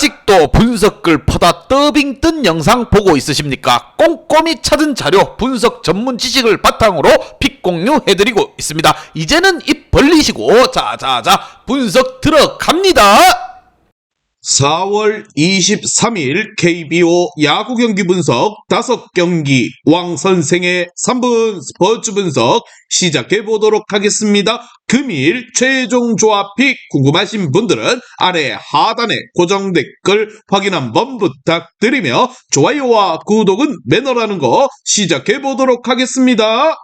아직도 분석글 퍼다 더빙 뜬 영상 보고 있으십니까? 꼼꼼히 찾은 자료, 분석 전문 지식을 바탕으로 픽 공유해드리고 있습니다. 이제는 입 벌리시고 자자자 분석 들어갑니다. 4월 23일 KBO 야구 경기 분석 5경기 왕선생의 3분 스포츠 분석 시작해 보도록 하겠습니다. 금일 최종 조합 픽 궁금하신 분들은 아래 하단에 고정 댓글 확인 한번 부탁드리며 좋아요와 구독은 매너라는 거 시작해 보도록 하겠습니다.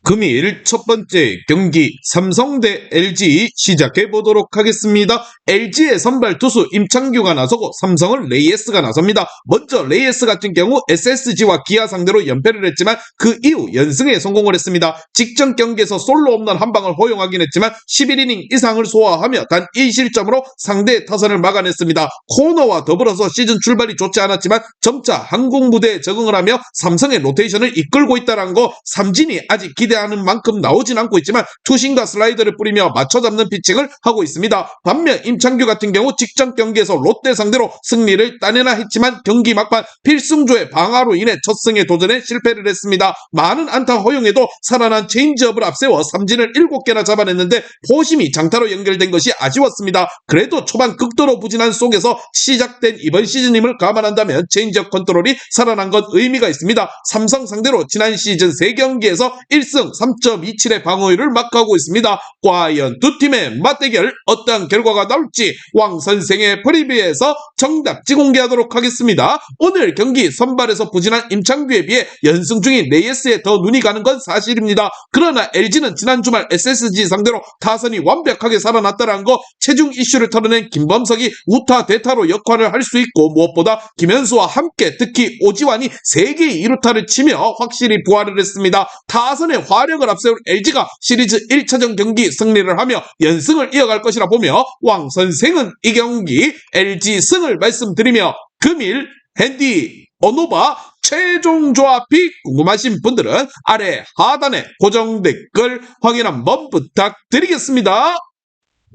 금일 첫 번째 경기 삼성 대 LG 시작해 보도록 하겠습니다. LG의 선발 투수 임창규가 나서고 삼성은 레이에스가 나섭니다. 먼저 레이에스 같은 경우 SSG와 기아 상대로 연패를 했지만 그 이후 연승에 성공을 했습니다. 직전 경기에서 솔로 홈런 한 방을 허용하긴 했지만 11이닝 이상을 소화하며 단 1실점으로 상대 타선을 막아냈습니다. 코너와 더불어서 시즌 출발이 좋지 않았지만 점차 한국 무대에 적응을 하며 삼성의 로테이션을 이끌고 있다는 거 삼진이 아직 기대하는 만큼 나오진 않고 있지만 투심과 슬라이더를 뿌리며 맞춰잡는 피칭을 하고 있습니다. 반면 임창규 같은 경우 직전 경기에서 롯데 상대로 승리를 따내나 했지만 경기 막판 필승조의 방아로 인해 첫 승에 도전에 실패를 했습니다. 많은 안타 허용에도 살아난 체인지업을 앞세워 삼진을 7개나 잡아냈는데 포심이 장타로 연결된 것이 아쉬웠습니다. 그래도 초반 극도로 부진한 속에서 시작된 이번 시즌임을 감안한다면 체인지업 컨트롤이 살아난 건 의미가 있습니다. 삼성 상대로 지난 시즌 3경기에서 1승 3.27의 방어율을 마크하고 있습니다. 과연 두 팀의 맞대결 어떤 결과가 나올지 왕선생의 프리뷰에서 정답지 공개하도록 하겠습니다. 오늘 경기 선발에서 부진한 임창규에 비해 연승 중인 레이에스에 더 눈이 가는 건 사실입니다. 그러나 LG는 지난 주말 SSG 상대로 타선이 완벽하게 살아났다는 거, 체중 이슈를 털어낸 김범석이 우타 대타로 역할을 할 수 있고 무엇보다 김현수와 함께 특히 오지환이 3개의 2루타를 치며 확실히 부활을 했습니다. 타선의 화력을 앞세운 LG가 시리즈 1차전 경기 승리를 하며 연승을 이어갈 것이라 보며 왕선생은 이 경기 LG 승을 말씀드리며 금일 핸디 언오바 최종 조합이 궁금하신 분들은 아래 하단에 고정 댓글 확인 한번 부탁드리겠습니다.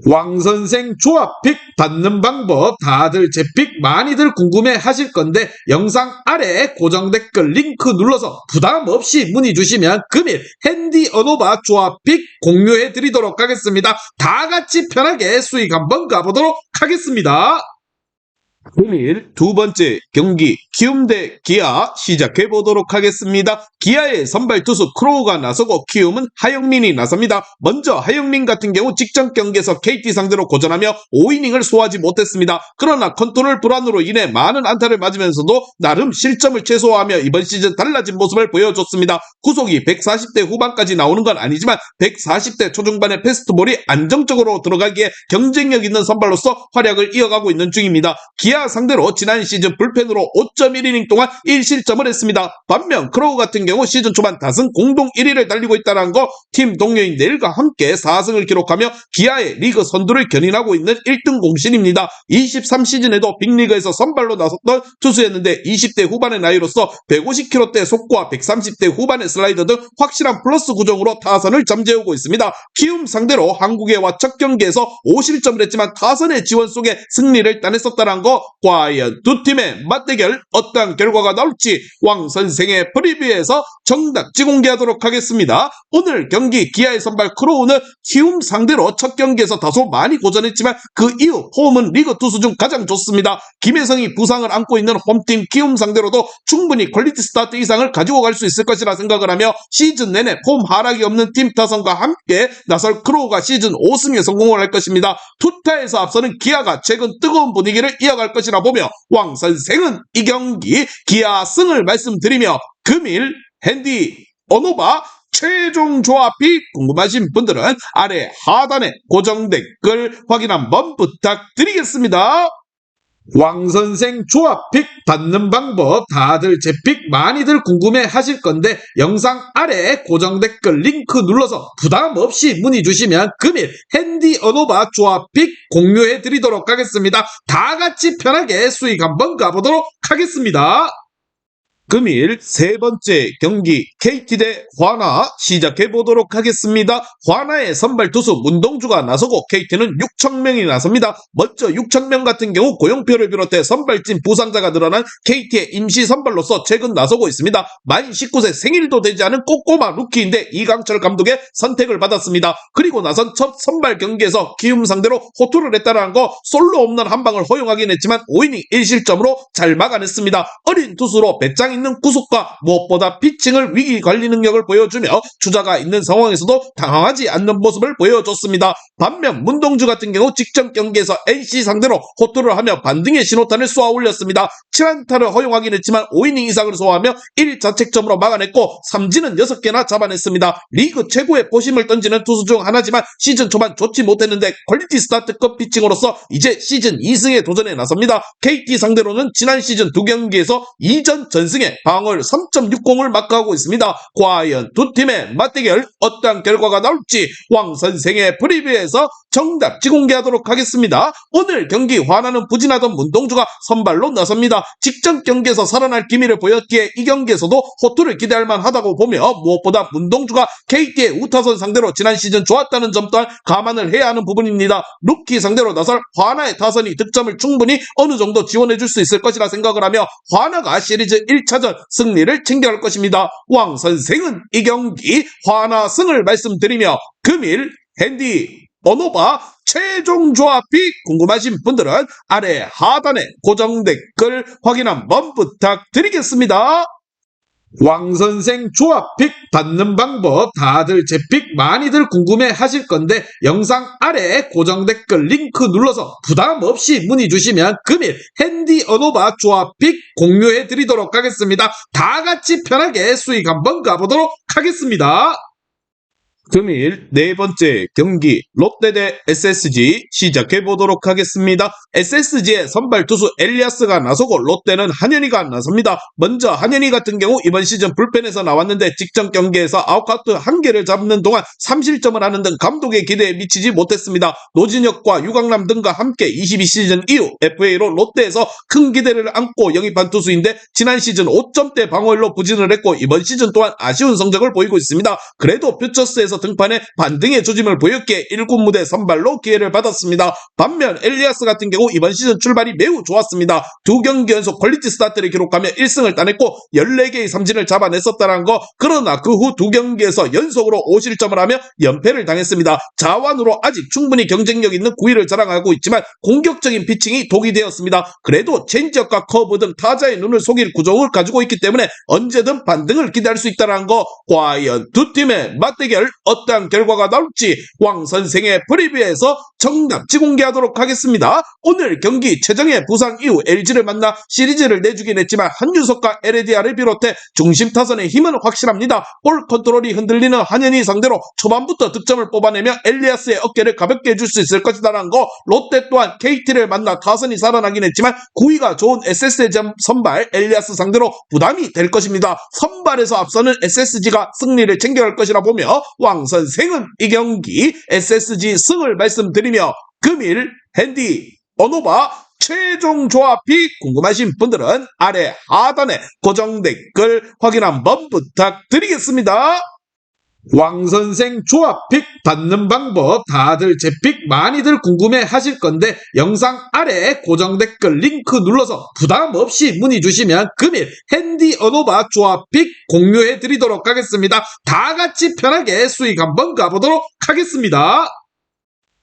왕선생 조합픽 받는 방법 다들 제 픽 많이들 궁금해 하실 건데 영상 아래 고정 댓글 링크 눌러서 부담 없이 문의 주시면 금일 핸디 언오바 조합픽 공유해 드리도록 하겠습니다. 다 같이 편하게 수익 한번 가보도록 하겠습니다. 금일 두 번째 경기 키움 대 기아 시작해 보도록 하겠습니다. 기아의 선발 투수 크로우가 나서고 키움은 하영민이 나섭니다. 먼저 하영민 같은 경우 직전 경기에서 KT 상대로 고전하며 5이닝을 소화하지 못했습니다. 그러나 컨트롤 불안으로 인해 많은 안타를 맞으면서도 나름 실점을 최소화하며 이번 시즌 달라진 모습을 보여줬습니다. 구속이 140대 후반까지 나오는 건 아니지만 140대 초중반의 패스트볼이 안정적으로 들어가기에 경쟁력 있는 선발로서 활약을 이어가고 있는 중입니다. 기아 상대로 지난 시즌 불펜으로 5.1이닝 동안 1실점을 했습니다. 반면 크로우 같은 경우 시즌 초반 다승 공동 1위를 달리고 있다는 거, 팀 동료인 넬과 함께 4승을 기록하며 기아의 리그 선두를 견인하고 있는 1등 공신입니다. 23시즌에도 빅리그에서 선발로 나섰던 투수였는데 20대 후반의 나이로서 150km대 속구와 130대 후반의 슬라이더 등 확실한 플러스 구종으로 타선을 잠재우고 있습니다. 키움 상대로 한국의와 첫 경기에서 5실점을 했지만 타선의 지원 속에 승리를 따냈었다는 거, 과연 두 팀의 맞대결 어떤 결과가 나올지 왕선생의 프리뷰에서 정답지 공개하도록 하겠습니다. 오늘 경기 기아의 선발 크로우는 키움 상대로 첫 경기에서 다소 많이 고전했지만 그 이후 폼은 리그 투수 중 가장 좋습니다. 김혜성이 부상을 안고 있는 홈팀 키움 상대로도 충분히 퀄리티 스타트 이상을 가지고 갈 수 있을 것이라 생각을 하며 시즌 내내 폼 하락이 없는 팀 타선과 함께 나설 크로우가 시즌 5승에 성공을 할 것입니다. 투타에서 앞서는 기아가 최근 뜨거운 분위기를 이어갈 것이라 보며 왕선생은 이 경기 기아 승을 말씀드리며 금일 핸디 언오바 최종 조합이 궁금하신 분들은 아래 하단에 고정 댓글 확인 한번 부탁드리겠습니다. 왕선생 조합픽 받는 방법 다들 제 픽 많이들 궁금해 하실 건데 영상 아래 고정 댓글 링크 눌러서 부담 없이 문의 주시면 금일 핸디 언오바 조합픽 공유해 드리도록 하겠습니다. 다 같이 편하게 수익 한번 가보도록 하겠습니다. 금일 세 번째 경기 KT 대 화나 시작해 보도록 하겠습니다. 화나의 선발 투수 문동주가 나서고 KT는 6,000명이 나섭니다. 먼저 6,000명 같은 경우 고용표를 비롯해 선발진 부상자가 늘어난 KT의 임시 선발로서 최근 나서고 있습니다. 만 19세 생일도 되지 않은 꼬꼬마 루키인데 이강철 감독의 선택을 받았습니다. 그리고 나선 첫 선발 경기에서 키움 상대로 호투를 했다는 거 솔로 없는 한 방을 허용하긴 했지만 5이닝 1실점으로 잘 막아냈습니다. 어린 투수로 배짱 있는 구속과 무엇보다 피칭을 위기 관리 능력을 보여주며 주자가 있는 상황에서도 당황하지 않는 모습을 보여줬습니다. 반면 문동주 같은 경우 직전 경기에서 NC 상대로 호투를 하며 반등의 신호탄을 쏘아 올렸습니다. 7안타를 허용하긴 했지만 5이닝 이상을 소화하며 1자책점으로 막아냈고 삼진은 6개나 잡아냈습니다. 리그 최고의 포심을 던지는 투수 중 하나지만 시즌 초반 좋지 못했는데 퀄리티 스타트급 피칭으로서 이제 시즌 2승에 도전에 나섭니다. KT 상대로는 지난 시즌 2경기에서 2전 전승에 방어율 3.60을 마크하고 있습니다. 과연 두 팀의 맞대결 어떠한 결과가 나올지 왕 선생의 프리뷰에서 정답 지공개하도록 하겠습니다. 오늘 경기 화나는 부진하던 문동주가 선발로 나섭니다. 직전 경기에서 살아날 기미를 보였기에 이 경기에서도 호투를 기대할 만하다고 보며 무엇보다 문동주가 KT의 우타선 상대로 지난 시즌 좋았다는 점 또한 감안을 해야 하는 부분입니다. 루키 상대로 나설 화나의 타선이 득점을 충분히 어느 정도 지원해줄 수 있을 것이라 생각을 하며 화나가 시리즈 1차전 승리를 챙겨갈 것입니다. 왕 선생은 이 경기 화나 승을 말씀드리며 금일 핸디 언오바 최종 조합이 궁금하신 분들은 아래 하단에 고정 댓글 확인 한번 부탁드리겠습니다. 왕선생 조합픽 받는 방법 다들 제 픽 많이들 궁금해 하실 건데 영상 아래 고정 댓글 링크 눌러서 부담 없이 문의 주시면 금일 핸디 언오바 조합픽 공유해 드리도록 하겠습니다. 다 같이 편하게 수익 한번 가보도록 하겠습니다. 금일 네 번째 경기 롯데 대 SSG 시작해 보도록 하겠습니다. SSG의 선발 투수 엘리아스가 나서고 롯데는 한현희가 나섭니다. 먼저 한현희 같은 경우 이번 시즌 불펜에서 나왔는데 직전 경기에서 아웃카운트 1개를 잡는 동안 3실점을 하는 등 감독의 기대에 미치지 못했습니다. 노진혁과 유강남 등과 함께 22시즌 이후 FA로 롯데에서 큰 기대를 안고 영입한 투수인데 지난 시즌 5점대 방어율로 부진을 했고 이번 시즌 또한 아쉬운 성적을 보이고 있습니다. 그래도 퓨처스에서 등판에 반등의 조짐을 보였기에 1군 무대 선발로 기회를 받았습니다. 반면 엘리아스 같은 경우 이번 시즌 출발이 매우 좋았습니다. 2경기 연속 퀄리티 스타트를 기록하며 1승을 따냈고 14개의 삼진을 잡아냈었다는 거. 그러나 그 후 2경기에서 연속으로 5실점을 하며 연패를 당했습니다. 자완으로 아직 충분히 경쟁력 있는 9위를 자랑하고 있지만 공격적인 피칭이 독이 되었습니다. 그래도 체인지업과 커브 등 타자의 눈을 속일 구종을 가지고 있기 때문에 언제든 반등을 기대할 수 있다는 거. 과연 두 팀의 맞대결 어떠한 결과가 나올지 왕 선생의 프리뷰에서 정답 지공개하도록 하겠습니다. 오늘 경기 최정의 부상 이후 LG를 만나 시리즈를 내주긴 했지만 한유석과 LADR을 비롯해 중심 타선의 힘은 확실합니다. 볼 컨트롤이 흔들리는 한현희 상대로 초반부터 득점을 뽑아내며 엘리아스의 어깨를 가볍게 해줄 수 있을 것이다라는 거. 롯데 또한 KT를 만나 타선이 살아나긴 했지만 구위가 좋은 SSG 선발 엘리아스 상대로 부담이 될 것입니다. 선발에서 앞서는 SSG가 승리를 챙겨갈 것이라 보며 왕 선생은 이 경기 SSG 승을 말씀드리며 금일 핸디 언오바 최종 조합이 궁금하신 분들은 아래 하단에 고정 댓글 확인 한번 부탁드리겠습니다. 왕선생 조합픽 받는 방법 다들 제 픽 많이들 궁금해 하실 건데 영상 아래 고정 댓글 링크 눌러서 부담 없이 문의 주시면 금일 핸디 언오바 조합픽 공유해 드리도록 하겠습니다. 다 같이 편하게 수익 한번 가보도록 하겠습니다.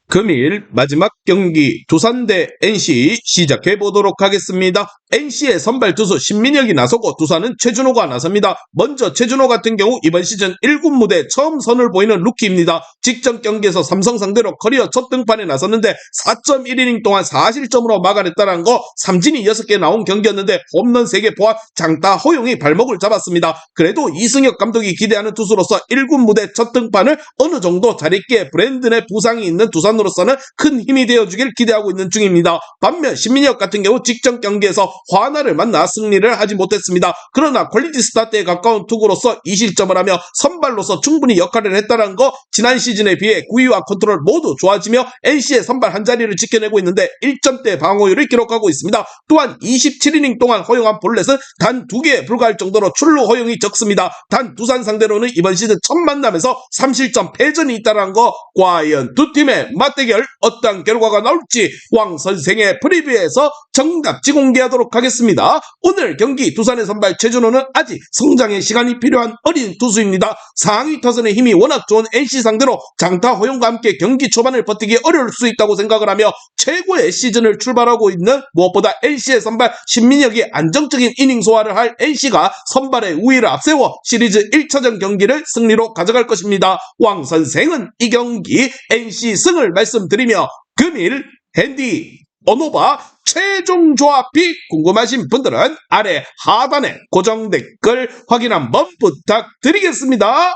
금일 마지막 경기 두산 대 NC 시작해 보도록 하겠습니다. NC의 선발 투수 신민혁이 나서고 두산은 최준호가 나섭니다. 먼저 최준호 같은 경우 이번 시즌 1군 무대 처음 선을 보이는 루키입니다. 직전 경기에서 삼성 상대로 커리어 첫 등판에 나섰는데 4.1이닝 동안 4실점으로 막아냈다는 거. 삼진이 6개 나온 경기였는데 홈런 3개 포함 장타 허용이 발목을 잡았습니다. 그래도 이승엽 감독이 기대하는 투수로서 1군 무대 첫 등판을 어느 정도 잘했기에 브랜든의 부상이 있는 두산 두산으로서는 큰 힘이 되어주길 기대하고 있는 중입니다. 반면 신민혁 같은 경우 직전 경기에서 화나를 만나 승리를 하지 못했습니다. 그러나 퀄리티 스타트에 가까운 투구로서 2실점을 하며 선발로서 충분히 역할을 했다는 거, 지난 시즌에 비해 구위와 컨트롤 모두 좋아지며 NC의 선발 한 자리를 지켜내고 있는데 1점대 방어율을 기록하고 있습니다. 또한 27이닝 동안 허용한 볼넷은 단 2개에 불과할 정도로 출루 허용이 적습니다. 단 두산 상대로는 이번 시즌 첫 만남에서 3실점 패전이 있다는 거, 과연 두 팀의 맞대결 어떤 결과가 나올지 왕 선생의 프리뷰에서 정답지 공개하도록 하겠습니다. 오늘 경기 두산의 선발 최준호는 아직 성장의 시간이 필요한 어린 투수입니다. 상위 타선의 힘이 워낙 좋은 NC 상대로 장타 허용과 함께 경기 초반을 버티기 어려울 수 있다고 생각을 하며 최고의 시즌을 출발하고 있는, 무엇보다 NC의 선발 신민혁이 안정적인 이닝 소화를 할 NC가 선발의 우위를 앞세워 시리즈 1차전 경기를 승리로 가져갈 것입니다. 왕 선생은 이 경기 NC 승을 말씀드리며 금일 핸디 언오바 최종 조합이 궁금하신 분들은 아래 하단에 고정 댓글 확인 한번 부탁드리겠습니다.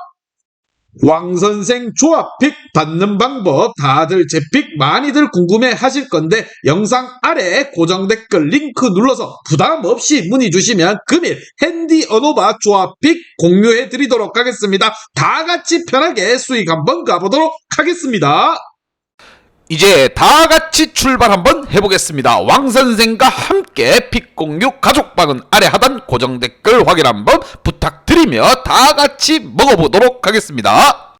왕선생 조합픽 받는 방법 다들 제 픽 많이들 궁금해 하실 건데 영상 아래 고정 댓글 링크 눌러서 부담 없이 문의 주시면 금일 핸디 언오바 조합픽 공유해 드리도록 하겠습니다. 다 같이 편하게 수익 한번 가보도록 하겠습니다. 이제 다 같이 출발 한번 해보겠습니다. 왕선생과 함께 픽 공유 가족방은 아래 하단 고정 댓글 확인 한번 부탁드리며 다 같이 먹어보도록 하겠습니다.